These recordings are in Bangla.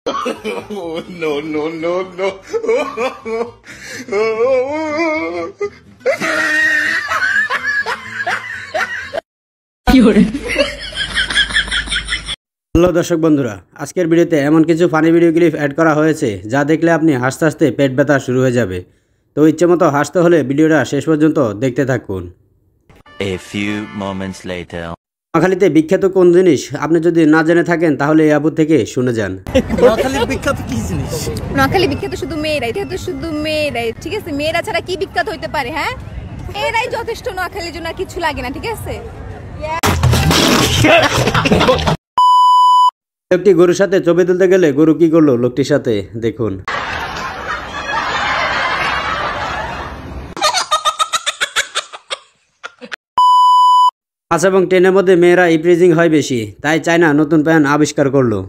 Oh, no, no, no, no. Hello দর্শক বন্ধুরা, আজকের ভিডিওতে এমন কিছু ফানি ভিডিও ক্লিপ অ্যাড করা হয়েছে যা দেখলে আপনি হাসতে হাসতে পেট ব্যথা শুরু হয়ে যাবে। তো ইচ্ছেমতো হাসতে হলে ভিডিওটা শেষ পর্যন্ত দেখতে থাকুন। A few moments later. নোয়াখালীতে বিখ্যাত কোন জিনিস আপনি যদি না জেনে থাকেন তাহলে এই আপু থেকে শুনে যান। নোয়াখালীর বিখ্যাত কি জিনিস? নোয়াখালী বিখ্যাত শুধু মেয়েরাই, এটা তো শুধু মেয়েরাই, ঠিক আছে? মেয়েরা ছাড়া কি বিখ্যাত হইতে পারে? হ্যাঁ, এরাই যথেষ্ট, নোয়াখালীর জন্য আর কিছু লাগে না, ঠিক আছে? লোকটি গরুর সাথে ছবি তুলতে গেলে গরু কি করলো লোকটির সাথে দেখুন। বাস এবং ট্রেনের মধ্যে মেয়েরা ইপ্রিজিং হয় বেশি, তাই চায়না নতুন প্যান্ট আবিষ্কার করলো।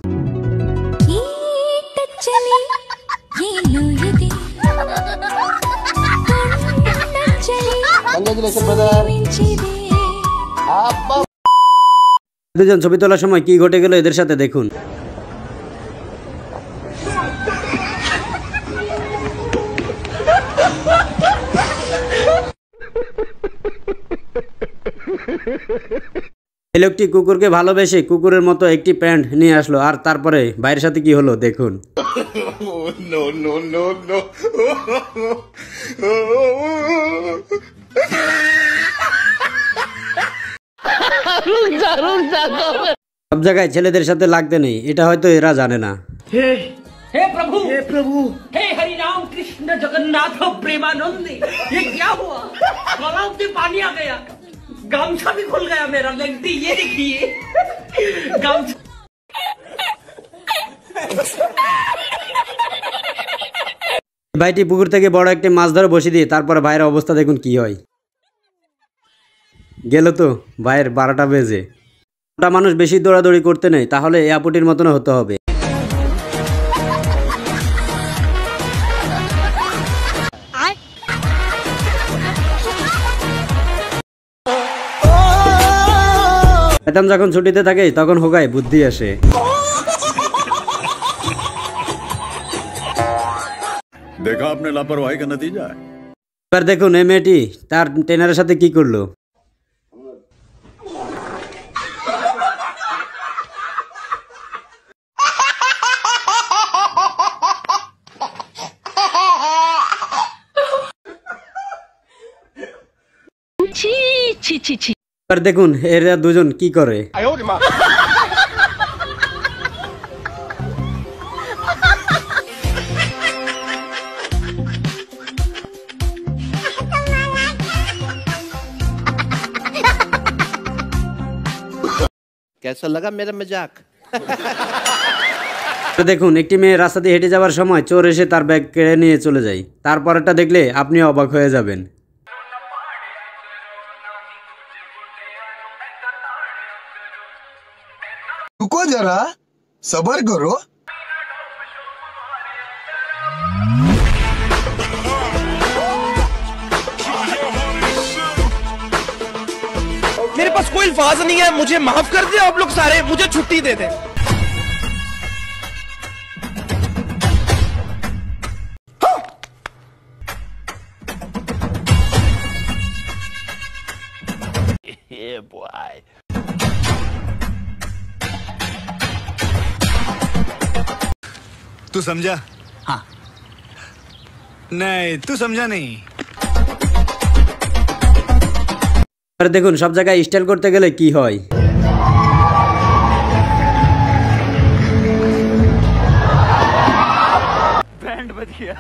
দুজন ছবি তোলার সময় কি ঘটে গেল এদের সাথে দেখুন। এই লোকটি কুকুরকে ভালোবেসে কুকুরের মতো একটি প্যান্ট নিয়ে আসলো, আর তারপরে ভাইয়ের সাথে কি হলো দেখুন। Oh, no, no, no, no. সব জায়গায় ছেলেদের সাথে লাগতে নেই, এটা হয়তো এরা জানে না। हे प्रभु हे हरि राम कृष्ण जगन्नाथ प्रेमानंद, ये क्या हुआ? तालाब में पानी आ गया, गामछा भी खुल गया मेरा, लगती ये देखिए गामछा। ভাইটি পুকুর থেকে বড় একটি মাছ ধরে বসে দিয়ে তারপরে ভাইয়ের অবস্থা দেখুন কি হয়। গেল তো ভাইয়ের 12টা বেজে। ওটা মানুষ বেশি দৌড়াদৌড়ি করতে নেই, তাহলে এই আপুটির মতন হতে হবে। শয়তান যখন ছুটিতে থাকে তখন হোগায় বুদ্ধি আসে। देखा आपने लापरवाही का नतीजा है। এবার দেখুন এই মেয়েটি তার ট্রেনারের সাথে কি করলো। এবার দেখুন এরা দুজন কি করে। कैसा लगा मेरा मजाक? দেখুন একটি মেয়ে রাস্তা দিয়ে হেঁটে যাওয়ার সময় চোর এসে তার ব্যাগ কেড়ে নিয়ে চলে যায়। তারপরটা দেখলে আপনি অবাক হয়ে যাবেন। रुको जरा, सबर करो। मेरे पास कोई अल्फाज नहीं है, मुझे माफ कर दे आप लोग सारे, मुझे छुट्टी दे दे। Yeah, boy. तू समझा? हाँ। नहीं, तू समझा नहीं। আর দেখুন সব জায়গায় স্টাইল করতে গেলে কি হয়। बैंड बज गया।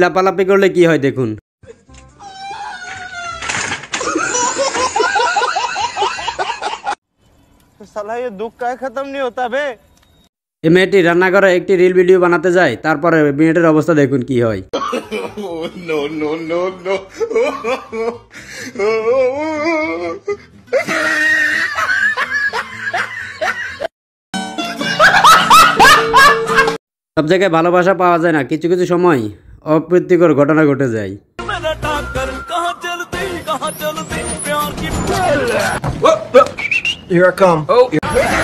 লাপালাপি করলে কি হয় দেখুন। साला ये दुख का खत्म नहीं होता बे। এই মেয়েটি রান্নাঘরে একটি রিল ভিডিও বানাতে যায়, তারপরে মেয়েটির অবস্থা দেখুন কি হয়। Oh, no, no, no, no. সব জায়গায় ভালোবাসা পাওয়া যায় না, কিছু কিছু সময় অপ্রীতিকর ঘটনা ঘটে যায়। Here I come. Oh.